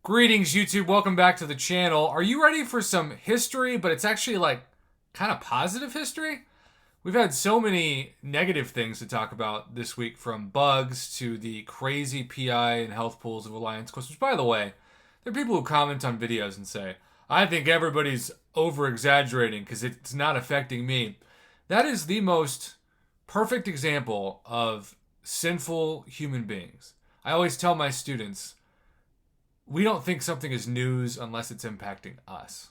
Greetings, YouTube. Welcome back to the channel. Are you ready for some history, but it's actually like kind of positive history? We've had so many negative things to talk about this week, from bugs to the crazy PI and health pools of Alliance Quest, which, by the way, there are people who comment on videos and say, I think everybody's over exaggerating because it's not affecting me. That is the most perfect example of sinful human beings. I always tell my students, we don't think something is news unless it's impacting us.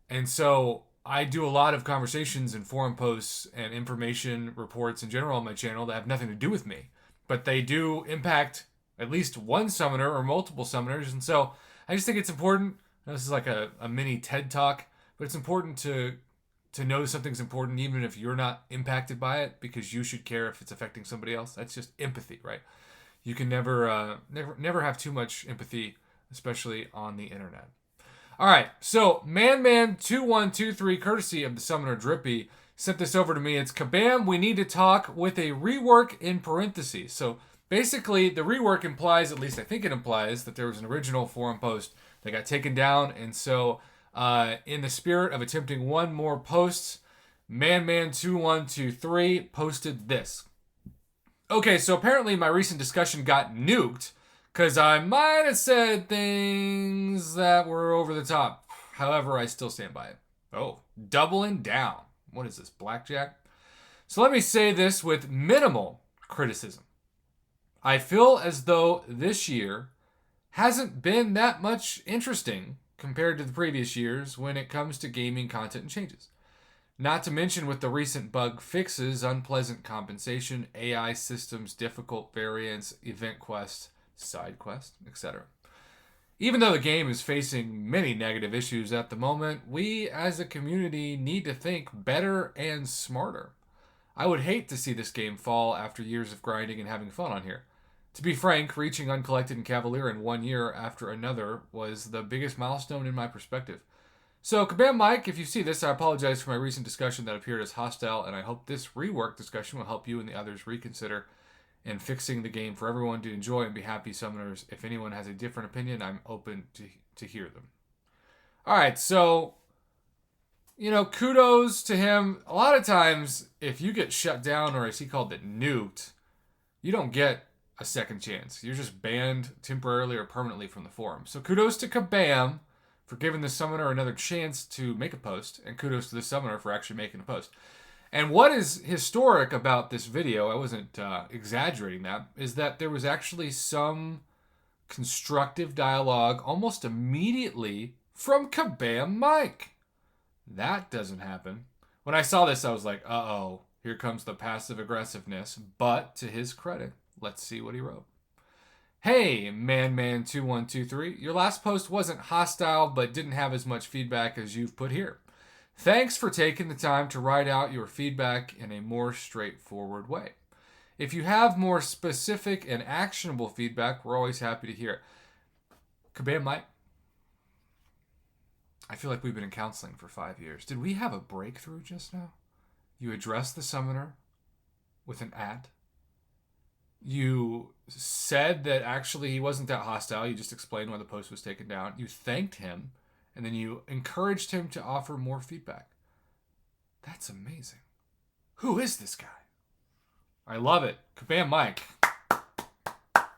And so I do a lot of conversations and forum posts and information reports in general on my channel that have nothing to do with me, but they do impact at least one summoner or multiple summoners. And so I just think it's important. This is like a mini TED talk, but it's important to know something's important even if you're not impacted by it, because you should care if it's affecting somebody else. That's just empathy, right? You can never have too much empathy, especially on the internet. All right, so Man2123, courtesy of the summoner Drippy, sent this over to me. It's Kabam, we need to talk with a rework in parentheses. So basically, the rework implies, at least I think it implies, that there was an original forum post that got taken down. And so in the spirit of attempting one more post, Man2123 posted this. Okay, so apparently my recent discussion got nuked because I might have said things that were over the top. However, I still stand by it. Oh, doubling down. What is this, blackjack? So let me say this with minimal criticism. I feel as though this year hasn't been that much interesting compared to the previous years when it comes to gaming content and changes. Not to mention with the recent bug fixes, unpleasant compensation, AI systems, difficult variants, event quests, side quest, etc. Even though the game is facing many negative issues at the moment, we as a community need to think better and smarter. I would hate to see this game fall after years of grinding and having fun on here. To be frank, reaching Uncollected and Cavalier in 1 year after another was the biggest milestone in my perspective. So, Kabam Mike, if you see this, I apologize for my recent discussion that appeared as hostile, and I hope this rework discussion will help you and the others reconsider and fixing the game for everyone to enjoy and be happy summoners. If anyone has a different opinion, I'm open to hear them. All right, so, kudos to him. A lot of times, if you get shut down, or as he called it, nuked, you don't get a second chance. You're just banned temporarily or permanently from the forum. So kudos to Kabam for giving the summoner another chance to make a post, and kudos to the summoner for actually making a post. And what is historic about this video, I wasn't exaggerating that, is that there was actually some constructive dialogue almost immediately from Kabam Mike. That doesn't happen. When I saw this, I was like, uh-oh, here comes the passive aggressiveness. But to his credit, let's see what he wrote. Hey, Man2123, your last post wasn't hostile but didn't have as much feedback as you've put here. Thanks for taking the time to write out your feedback in a more straightforward way. If you have more specific and actionable feedback, we're always happy to hear it. Kabam Mike, I feel like we've been in counseling for 5 years. Did we have a breakthrough just now? You addressed the summoner with an at. You said that actually he wasn't that hostile. You just explained why the post was taken down. You thanked him, and then you encouraged him to offer more feedback. That's amazing. Who is this guy? I love it. Kabam Mike.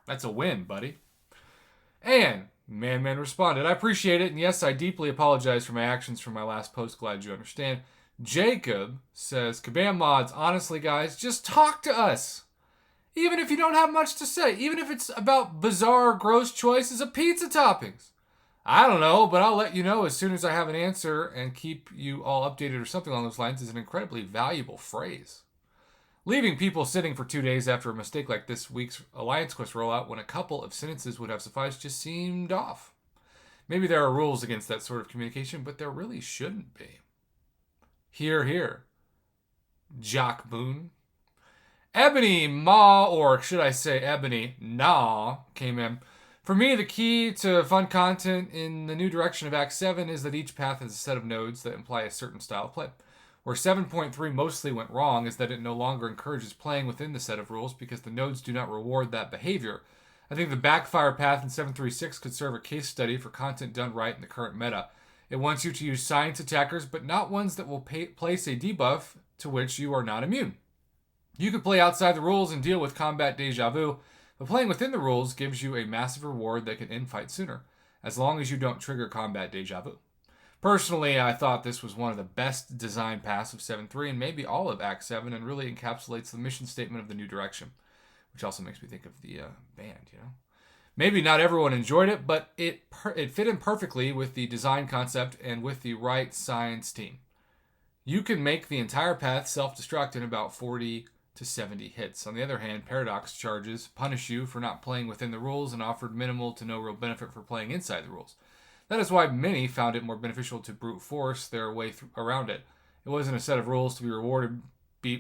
That's a win, buddy. And Man responded, I appreciate it, and yes, I deeply apologize for my actions from my last post. Glad you understand. Jacob says, Kabam mods, honestly, guys, just talk to us. Even if you don't have much to say, even if it's about bizarre, gross choices of pizza toppings. I don't know, but I'll let you know as soon as I have an answer, and keep you all updated or something along those lines is an incredibly valuable phrase. Leaving people sitting for 2 days after a mistake like this week's Alliance Quest rollout when a couple of sentences would have sufficed just seemed off. Maybe there are rules against that sort of communication, but there really shouldn't be. Hear, hear. Jock Boone. Ebony Ma, or should I say Ebony Nah, came in. For me, the key to fun content in the new direction of Act 7 is that each path has a set of nodes that imply a certain style of play. Where 7.3 mostly went wrong is that it no longer encourages playing within the set of rules because the nodes do not reward that behavior. I think the backfire path in 736 could serve a case study for content done right in the current meta. It wants you to use science attackers, but not ones that will place a debuff to which you are not immune. You could play outside the rules and deal with combat deja vu, but playing within the rules gives you a massive reward that can end fight sooner, as long as you don't trigger combat deja vu. Personally, I thought this was one of the best design paths of 7.3 and maybe all of Act 7, and really encapsulates the mission statement of the new direction, which also makes me think of the band, you know? Maybe not everyone enjoyed it, but it fit in perfectly with the design concept and with the right science team. You can make the entire path self-destruct in about 40 to 70 hits. On the other hand, Paradox charges punish you for not playing within the rules and offered minimal to no real benefit for playing inside the rules. That is why many found it more beneficial to brute force their way around it. It wasn't a set of rules to be rewarded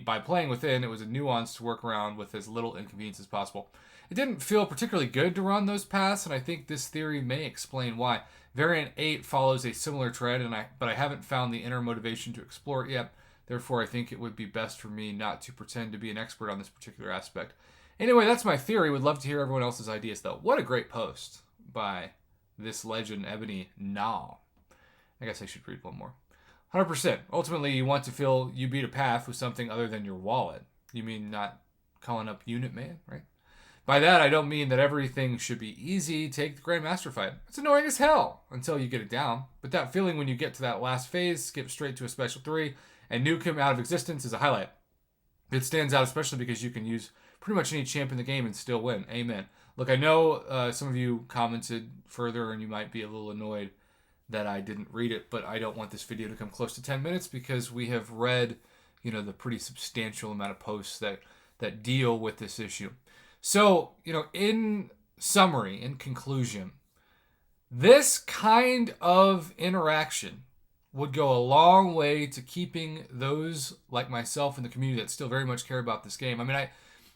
by playing within. It was a nuance to work around with as little inconvenience as possible. It didn't feel particularly good to run those paths, and I think this theory may explain why. Variant 8 follows a similar trend, but I haven't found the inner motivation to explore it yet. Therefore, I think it would be best for me not to pretend to be an expert on this particular aspect. Anyway, that's my theory. Would love to hear everyone else's ideas, though. What a great post by this legend, Ebony Now. I guess I should read one more. 100%. Ultimately, you want to feel you beat a path with something other than your wallet. You mean not calling up Unit Man, right? By that, I don't mean that everything should be easy. Take the Grandmaster fight. It's annoying as hell until you get it down. But that feeling when you get to that last phase, skip straight to a special 3, and nuke him out of existence is a highlight. It stands out especially because you can use pretty much any champ in the game and still win. Amen. Look, I know some of you commented further and you might be a little annoyed that I didn't read it, but I don't want this video to come close to 10 minutes because we have read, the pretty substantial amount of posts that deal with this issue. So, in summary, in conclusion, this kind of interaction would go a long way to keeping those like myself in the community that still very much care about this game. I mean,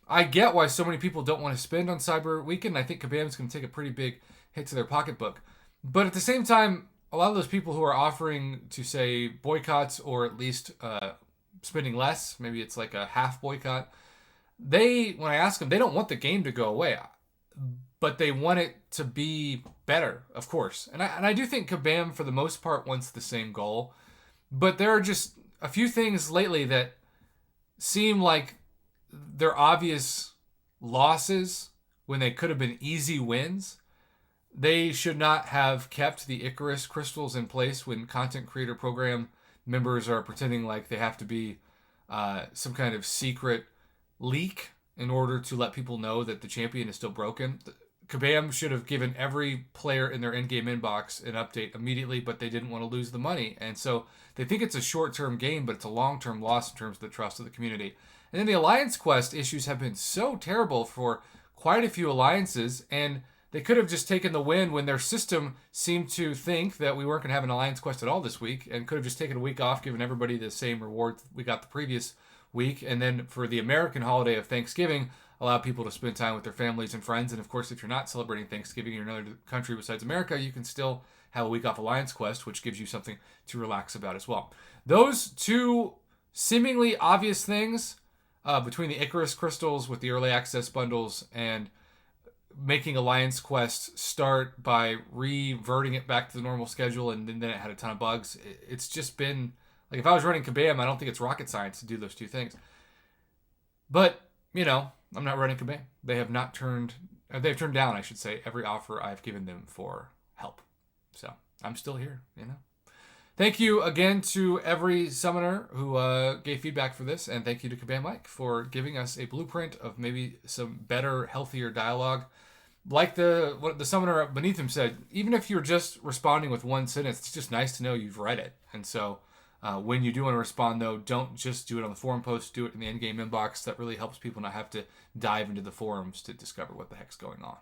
I get why so many people don't want to spend on Cyber Weekend. I think Kabam's going to take a pretty big hit to their pocketbook. But at the same time, a lot of those people who are offering to say boycotts or at least spending less, maybe it's like a half boycott, when I ask them, they don't want the game to go away, but they want it to be better, of course. And I do think Kabam, for the most part, wants the same goal. But there are just a few things lately that seem like they're obvious losses when they could have been easy wins. They should not have kept the Icarus crystals in place when content creator program members are pretending like they have to be some kind of secret leak in order to let people know that the champion is still broken. Kabam should have given every player in their in-game inbox an update immediately, but they didn't want to lose the money. And so they think it's a short-term gain, but it's a long-term loss in terms of the trust of the community. And then the Alliance Quest issues have been so terrible for quite a few alliances, and they could have just taken the win when their system seemed to think that we weren't going to have an Alliance Quest at all this week, and could have just taken a week off, given everybody the same reward we got the previous week, and then for the American holiday of Thanksgiving, allow people to spend time with their families and friends. And of course, if you're not celebrating Thanksgiving in another country besides America, you can still have a week off Alliance Quest, which gives you something to relax about as well. Those two seemingly obvious things, between the Icarus crystals with the early access bundles and making Alliance Quest start by reverting it back to the normal schedule, and then it had a ton of bugs. It's just been like, if I was running Kabam, I don't think it's rocket science to do those two things. But, I'm not running Kabam. They've turned down, I should say, every offer I've given them for help. So I'm still here, Thank you again to every summoner who gave feedback for this, and thank you to Kabam Mike for giving us a blueprint of maybe some better, healthier dialogue. Like what the summoner beneath him said, even if you're just responding with one sentence, it's just nice to know you've read it. And so when you do want to respond, though, don't just do it on the forum post. Do it in the in-game inbox. That really helps people not have to dive into the forums to discover what the heck's going on.